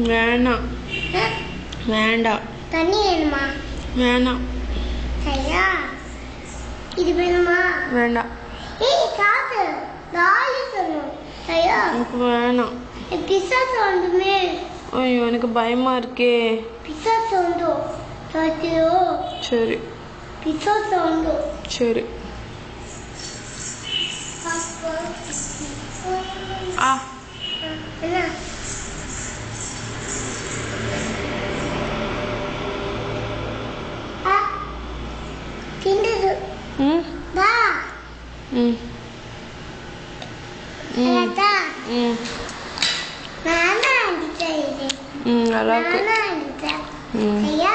வேணாம். வேண்டாம். தண்ணி வேணுமா? வேணாம். சரியா? இது வேணுமா? வேண்டாம். ஏய் காத்து டாலி சொன்னோம். சரியா? எனக்கு வேணாம். பிஸ்ஸா சவுண்டுமே. ஐயோ எனக்கு பயமா இருக்கே. Pizza sound. சத்தியோ? சரி. Pizza sound. சரி. ஆ என்ன? திண்டது. வா. நானா அடிச்சேன் இது. நல்லா இருக்கு. நானா அடிச்சேன். ஐயா.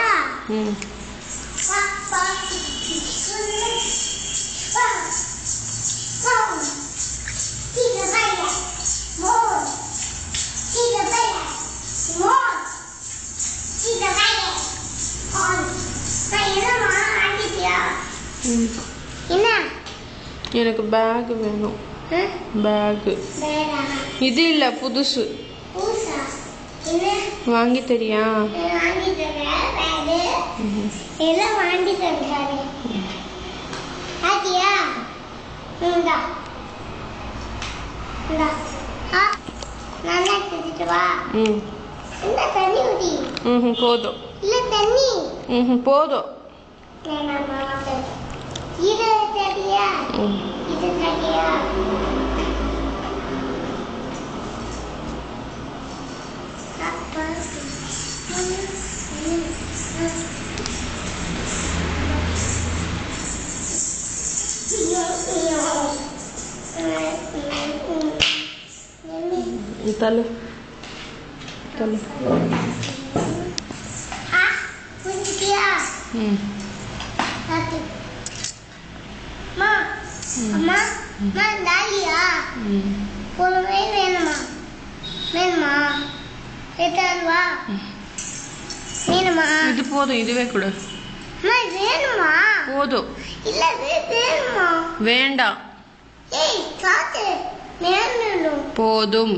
வா வா. வா. வா. சீக்கிர பைய. மோர். சீக்கிர பைய. மோர். சீக்கிர பைய. ஆன். பையனமா அடிச்சியா? என்ன? எனக்கு பேக் வேணும். பேக். இது இல்ல புதுசு. புதுசா? என்ன? வாங்கி தரியா? வாங்கி தரேன். பேக். எல்லாம் வாங்கி தரேன். ஆதியா? இந்தா. இந்தா. ஆ. நல்லா எடுத்துட்டு வா. என்ன தண்ணி ஊத்தி? போதும். இல்ல தண்ணி. போதும். வேணாமா? இது சரியா? இது சரியா? அப்பா தலை தலை புரிஞ்சிட்டியா? அம்மா அம்மா அம்மா டாலியா பொறுமை வேணுமா? வேணுமா? எட்டாவது வா. வேணுமா? இது போதும். இதுவே கொடு. அம்மா வேணுமா? போதும். இல்ல வேணுமா? வேண்டாம். ஏய் காத்து வேணும். போதும்.